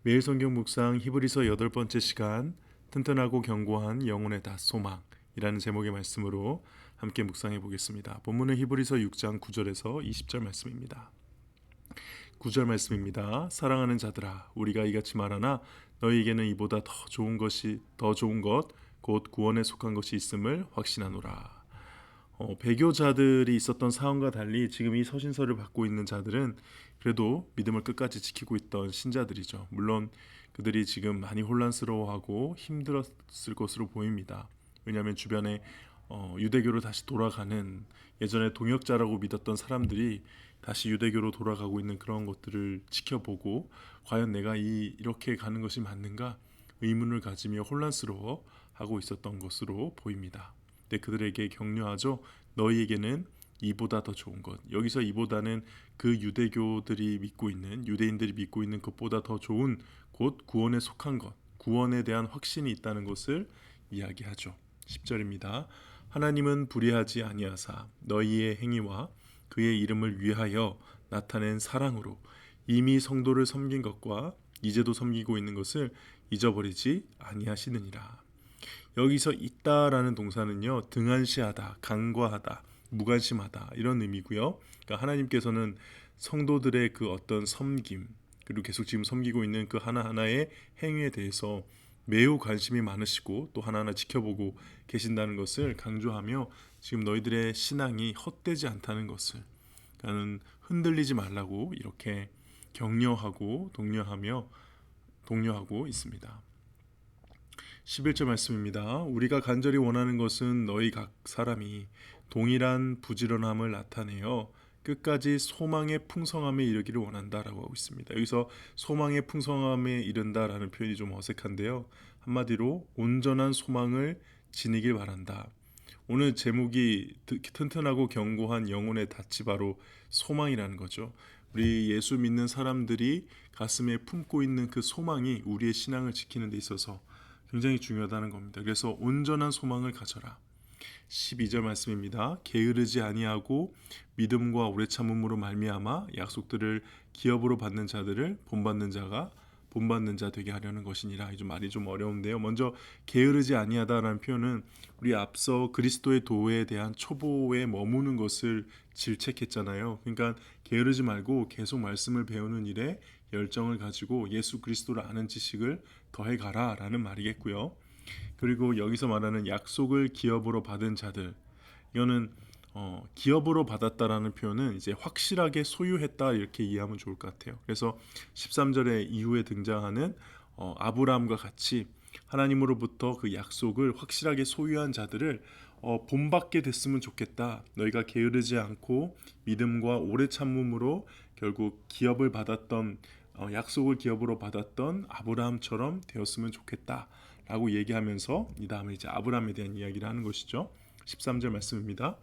매일 성경 묵상 히브리서 8번째 시간 튼튼하고 견고한 영혼의 소망이라는 제목의 말씀으로 함께 묵상해 보겠습니다. 본문은 히브리서 6장 9절에서 20절 말씀입니다. 9절 말씀입니다. 사랑하는 자들아 우리가 이같이 말하나 너희에게는 이보다 더 좋은 것 곧 구원에 속한 것이 있음을 확신하노라. 배교자들이 있었던 상황과 달리 지금 이 서신서를 받고 있는 자들은 그래도 믿음을 끝까지 지키고 있던 신자들이죠. 물론 그들이 지금 많이 혼란스러워하고 힘들었을 것으로 보입니다. 왜냐하면 주변에 유대교로 다시 돌아가는, 예전에 동역자라고 믿었던 사람들이 다시 유대교로 돌아가고 있는 그런 것들을 지켜보고 과연 내가 이렇게 가는 것이 맞는가 의문을 가지며 혼란스러워 하고 있었던 것으로 보입니다. 근데 그들에게 격려하죠. 너희에게는 이보다 더 좋은 것. 여기서 이보다는 그 유대인들이 믿고 있는 것보다 더 좋은, 곧 구원에 속한 것, 구원에 대한 확신이 있다는 것을 이야기하죠. 10절입니다. 하나님은 불의하지 아니하사 너희의 행위와 그의 이름을 위하여 나타낸 사랑으로 이미 성도를 섬긴 것과 이제도 섬기고 있는 것을 잊어버리지 아니하시느니라. 여기서 있다라는 동사는요, 등한시하다, 간과하다, 무관심하다 이런 의미고요. 그러니까 하나님께서는 성도들의 그 어떤 섬김, 그리고 계속 지금 섬기고 있는 그 하나하나의 행위에 대해서 매우 관심이 많으시고 또 하나하나 지켜보고 계신다는 것을 강조하며 지금 너희들의 신앙이 헛되지 않다는 것을, 그러니까는 흔들리지 말라고 이렇게 격려하고 독려하고 있습니다. 11절 말씀입니다. 우리가 간절히 원하는 것은 너희 각 사람이 동일한 부지런함을 나타내어 끝까지 소망의 풍성함에 이르기를 원한다라고 하고 있습니다. 여기서 소망의 풍성함에 이른다라는 표현이 좀 어색한데요. 한마디로 온전한 소망을 지니길 바란다. 오늘 제목이 튼튼하고 견고한 영혼의 닻이 바로 소망이라는 거죠. 우리 예수 믿는 사람들이 가슴에 품고 있는 그 소망이 우리의 신앙을 지키는 데 있어서 굉장히 중요하다는 겁니다. 그래서 온전한 소망을 가져라. 12절 말씀입니다. 게으르지 아니하고 믿음과 오래 참음으로 말미암아 약속들을 기업으로 받는 자들을 본받는 자 되게 하려는 것이니라. 좀 말이 좀 어려운데요. 먼저 게으르지 아니하다라는 표현은 우리 앞서 그리스도의 도에 대한 초보에 머무는 것을 질책했잖아요. 그러니까 게으르지 말고 계속 말씀을 배우는 일에 열정을 가지고 예수 그리스도를 아는 지식을 더해가라라는 말이겠고요. 그리고 여기서 말하는 약속을 기업으로 받은 자들, 이거는 기업으로 받았다라는 표현은 이제 확실하게 소유했다 이렇게 이해하면 좋을 것 같아요. 그래서 13절에 이후에 등장하는 아브라함과 같이 하나님으로부터 그 약속을 확실하게 소유한 자들을 본받게 됐으면 좋겠다. 너희가 게으르지 않고 믿음과 오래 참음으로 결국 약속을 기업으로 받았던 아브라함처럼 되었으면 좋겠다 라고 얘기하면서 이 다음에 이제 아브라함에 대한 이야기를 하는 것이죠. 13절 말씀입니다.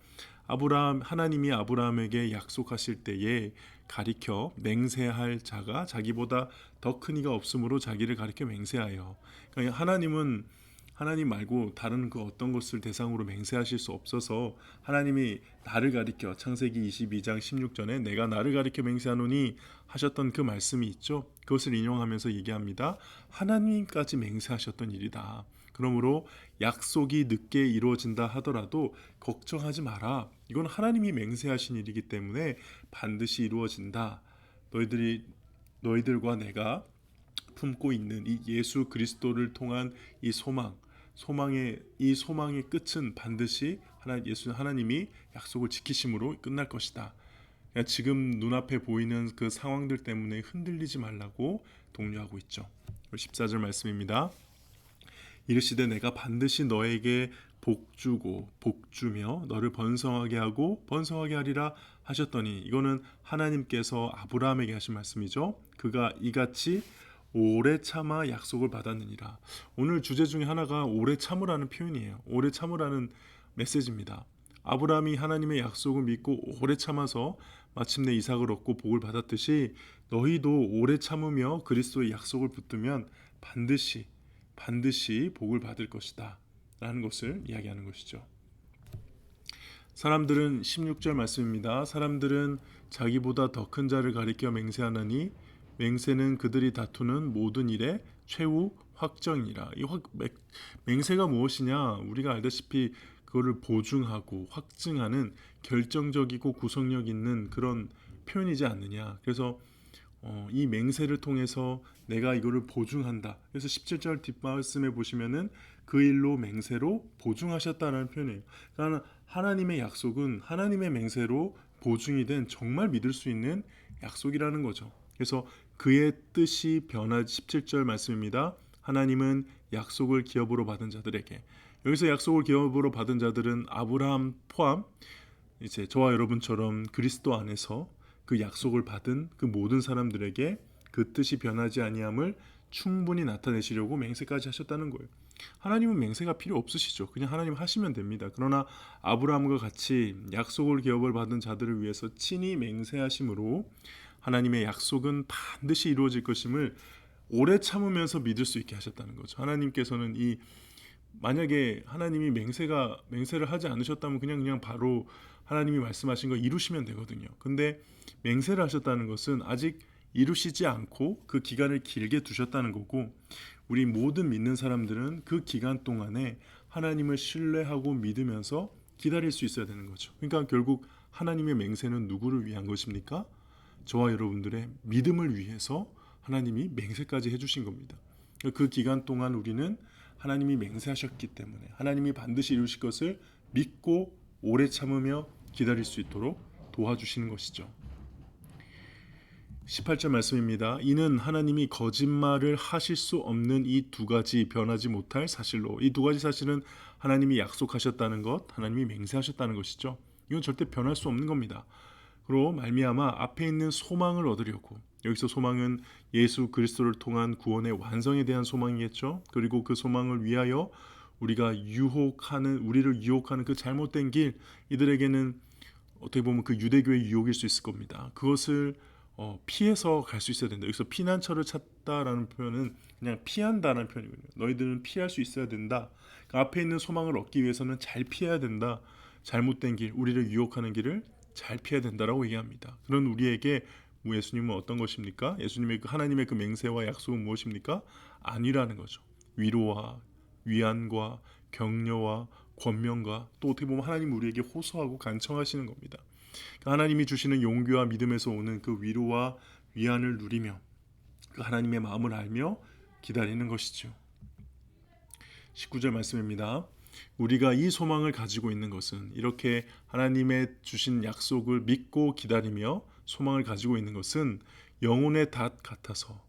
하나님이 아브라함에게 약속하실 때에 가리켜 맹세할 자가 자기보다 더 큰 이가 없으므로 자기를 가리켜 맹세하여. 그러니까 하나님 말고 다른 그 어떤 것을 대상으로 맹세하실 수 없어서 하나님이 나를 가리켜, 창세기 22장 16절에 내가 나를 가리켜 맹세하노니 하셨던 그 말씀이 있죠. 그것을 인용하면서 얘기합니다. 하나님까지 맹세하셨던 일이다. 그러므로 약속이 늦게 이루어진다 하더라도 걱정하지 마라. 이건 하나님이 맹세하신 일이기 때문에 반드시 이루어진다. 너희들과 내가 품고 있는 이 예수 그리스도를 통한 이 소망의 끝은 반드시 하나님이 약속을 지키심으로 끝날 것이다. 그러니까 지금 눈앞에 보이는 그 상황들 때문에 흔들리지 말라고 독려하고 있죠. 14절 말씀입니다. 이르시되 내가 반드시 너에게 복주며 너를 번성하게 하고 번성하게 하리라 하셨더니, 이거는 하나님께서 아브라함에게 하신 말씀이죠. 그가 이같이 오래 참아 약속을 받았느니라. 오늘 주제 중에 하나가 오래 참으라는 표현이에요. 오래 참으라는 메시지입니다. 아브라함이 하나님의 약속을 믿고 오래 참아서 마침내 이삭을 얻고 복을 받았듯이 너희도 오래 참으며 그리스도의 약속을 붙들면 반드시 복을 받을 것이다 라는 것을 이야기하는 것이죠. 16절 말씀입니다. 사람들은 자기보다 더 큰 자를 가리켜 맹세하느니 맹세는 그들이 다투는 모든 일의 최후 확정이라. 맹세가 무엇이냐? 우리가 알다시피 그거를 보증하고 확증하는 결정적이고 구속력 있는 그런 표현이지 않느냐. 그래서 이 맹세를 통해서 내가 이거를 보증한다. 그래서 17절 뒷말씀에 보시면은 그 일로 맹세로 보증하셨다는 표현이에요. 그러니까 하나님의 약속은 하나님의 맹세로 보증이 된 정말 믿을 수 있는 약속이라는 거죠. 그래서 그의 뜻이 변하지 17절 말씀입니다. 하나님은 약속을 기업으로 받은 자들에게, 여기서 약속을 기업으로 받은 자들은 아브라함 포함 이제 저와 여러분처럼 그리스도 안에서 그 약속을 받은 그 모든 사람들에게 그 뜻이 변하지 아니함을 충분히 나타내시려고 맹세까지 하셨다는 거예요. 하나님은 맹세가 필요 없으시죠. 그냥 하나님 하시면 됩니다. 그러나 아브라함과 같이 약속을 기업을 받은 자들을 위해서 친히 맹세하심으로 하나님의 약속은 반드시 이루어질 것임을 오래 참으면서 믿을 수 있게 하셨다는 거죠. 하나님께서는 만약에 하나님이 맹세를 하지 않으셨다면 그냥 바로 하나님이 말씀하신 거 이루시면 되거든요. 근데 맹세를 하셨다는 것은 아직 이루시지 않고 그 기간을 길게 두셨다는 거고, 우리 모든 믿는 사람들은 그 기간 동안에 하나님을 신뢰하고 믿으면서 기다릴 수 있어야 되는 거죠. 그러니까 결국 하나님의 맹세는 누구를 위한 것입니까? 저와 여러분들의 믿음을 위해서 하나님이 맹세까지 해주신 겁니다. 그 기간 동안 우리는 하나님이 맹세하셨기 때문에 하나님이 반드시 이루실 것을 믿고 오래 참으며 기다릴 수 있도록 도와주시는 것이죠. 18절 말씀입니다. 이는 하나님이 거짓말을 하실 수 없는 이 두 가지 변하지 못할 사실로, 이 두 가지 사실은 하나님이 약속하셨다는 것, 하나님이 맹세하셨다는 것이죠. 이건 절대 변할 수 없는 겁니다. 그로 말미암아 앞에 있는 소망을 얻으려고, 여기서 소망은 예수 그리스도를 통한 구원의 완성에 대한 소망이겠죠. 그리고 그 소망을 위하여 우리를 유혹하는 그 잘못된 길, 이들에게는 어떻게 보면 그 유대교의 유혹일 수 있을 겁니다. 그것을 피해서 갈 수 있어야 된다. 여기서 피난처를 찾다라는 표현은 그냥 피한다는 표현이거든요. 너희들은 피할 수 있어야 된다. 그러니까 앞에 있는 소망을 얻기 위해서는 잘 피해야 된다. 잘못된 길, 우리를 유혹하는 길을 잘 피해야 된다라고 얘기합니다. 그런 우리에게 예수님은 어떤 것입니까? 예수님의 하나님의 그 맹세와 약속은 무엇입니까? 안위라는 거죠. 위로와 위안과 격려와 권면과 또 어떻게 보면 하나님 우리에게 호소하고 간청하시는 겁니다. 하나님이 주시는 용기와 믿음에서 오는 그 위로와 위안을 누리며 그 하나님의 마음을 알며 기다리는 것이죠. 19절 말씀입니다. 우리가 이 소망을 가지고 있는 것은, 이렇게 하나님의 주신 약속을 믿고 기다리며 소망을 가지고 있는 것은 영혼의 닷 같아서,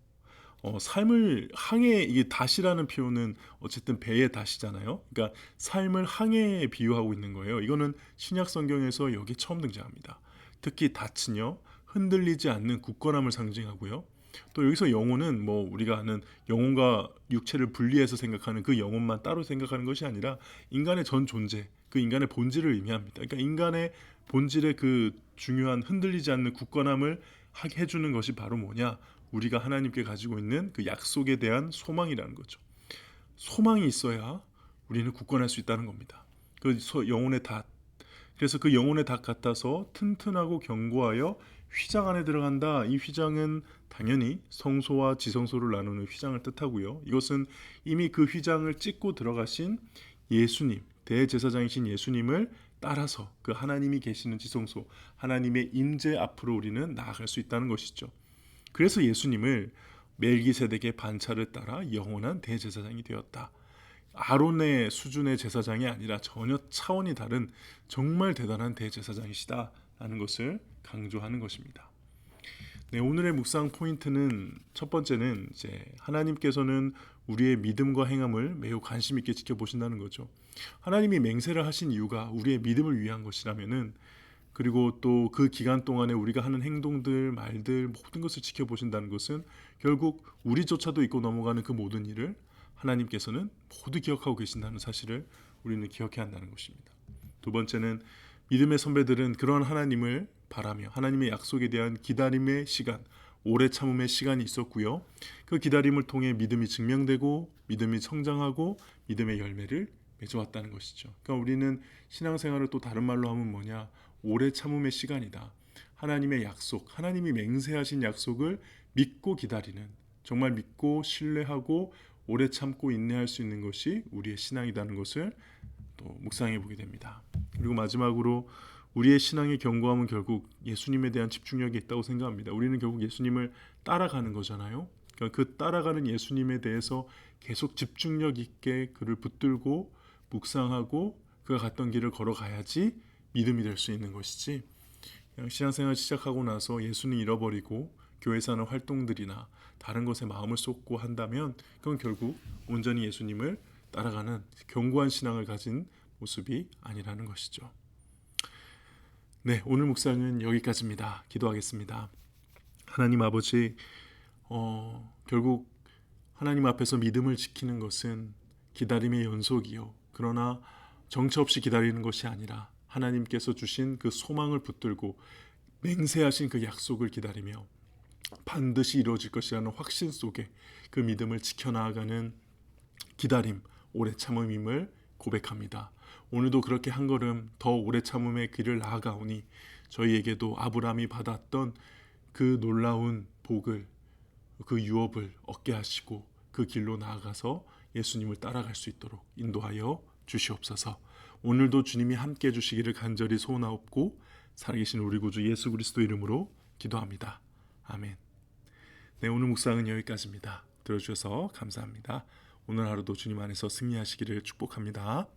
삶을 항해, 이게 닷이라는 표현은 어쨌든 배의 닷이잖아요. 그러니까 삶을 항해에 비유하고 있는 거예요. 이거는 신약 성경에서 여기 처음 등장합니다. 특히 닷은요, 흔들리지 않는 굳건함을 상징하고요. 또 여기서 영혼은 우리가 아는 영혼과 육체를 분리해서 생각하는 그 영혼만 따로 생각하는 것이 아니라 인간의 전 존재, 그 인간의 본질을 의미합니다. 그러니까 인간의 본질의 그 중요한 흔들리지 않는 굳건함을 하게 해주는 것이 바로 뭐냐? 우리가 하나님께 가지고 있는 그 약속에 대한 소망이라는 거죠. 소망이 있어야 우리는 굳건할 수 있다는 겁니다. 그 영혼의 닷. 그래서 그 영혼의 닷 같아서 튼튼하고 견고하여 휘장 안에 들어간다. 이 휘장은 당연히 성소와 지성소를 나누는 휘장을 뜻하고요. 이것은 이미 그 휘장을 찢고 들어가신 예수님, 대제사장이신 예수님을 따라서 그 하나님이 계시는 지성소, 하나님의 임재 앞으로 우리는 나아갈 수 있다는 것이죠. 그래서 예수님을 멜기세덱의 반차를 따라 영원한 대제사장이 되었다. 아론의 수준의 제사장이 아니라 전혀 차원이 다른 정말 대단한 대제사장이시다라는 것을 강조하는 것입니다. 네, 오늘의 묵상 포인트는 첫 번째는 이제 하나님께서는 우리의 믿음과 행함을 매우 관심 있게 지켜보신다는 거죠. 하나님이 맹세를 하신 이유가 우리의 믿음을 위한 것이라면은, 그리고 또 그 기간 동안에 우리가 하는 행동들, 말들 모든 것을 지켜보신다는 것은 결국 우리조차도 잊고 넘어가는 그 모든 일을 하나님께서는 모두 기억하고 계신다는 사실을 우리는 기억해야 한다는 것입니다. 두 번째는 믿음의 선배들은 그러한 하나님을 바라며 하나님의 약속에 대한 기다림의 시간, 오래 참음의 시간이 있었고요. 그 기다림을 통해 믿음이 증명되고 믿음이 성장하고 믿음의 열매를 맺어왔다는 것이죠. 그러니까 우리는 신앙생활을 또 다른 말로 하면 뭐냐? 오래 참음의 시간이다. 하나님의 약속, 하나님이 맹세하신 약속을 믿고 기다리는, 정말 믿고 신뢰하고 오래 참고 인내할 수 있는 것이 우리의 신앙이라는 것을 또 묵상해 보게 됩니다. 그리고 마지막으로 우리의 신앙의 견고함은 결국 예수님에 대한 집중력이 있다고 생각합니다. 우리는 결국 예수님을 따라가는 거잖아요. 그러니까 그 따라가는 예수님에 대해서 계속 집중력 있게 그를 붙들고 묵상하고 그가 갔던 길을 걸어가야지 믿음이 될 수 있는 것이지, 그냥 신앙생활 시작하고 나서 예수님 잃어버리고 교회에서 하는 활동들이나 다른 것에 마음을 쏟고 한다면 그건 결국 온전히 예수님을 따라가는 견고한 신앙을 가진 모습이 아니라는 것이죠. 네, 오늘 묵상은 여기까지입니다. 기도하겠습니다. 하나님 아버지, 결국 하나님 앞에서 믿음을 지키는 것은 기다림의 연속이요, 그러나 정처 없이 기다리는 것이 아니라 하나님께서 주신 그 소망을 붙들고 맹세하신 그 약속을 기다리며 반드시 이루어질 것이라는 확신 속에 그 믿음을 지켜나가는 기다림, 오래 참음임을 고백합니다. 오늘도 그렇게 한 걸음 더 오래 참음의 길을 나아가오니 저희에게도 아브라함이 받았던 그 놀라운 복을, 그 유업을 얻게 하시고 그 길로 나아가서 예수님을 따라갈 수 있도록 인도하여 주시옵소서. 오늘도 주님이 함께 해주시기를 간절히 소원하옵고 살아계신 우리 구주 예수 그리스도 이름으로 기도합니다. 아멘. 네, 오늘 묵상은 여기까지입니다. 들어주셔서 감사합니다. 오늘 하루도 주님 안에서 승리하시기를 축복합니다.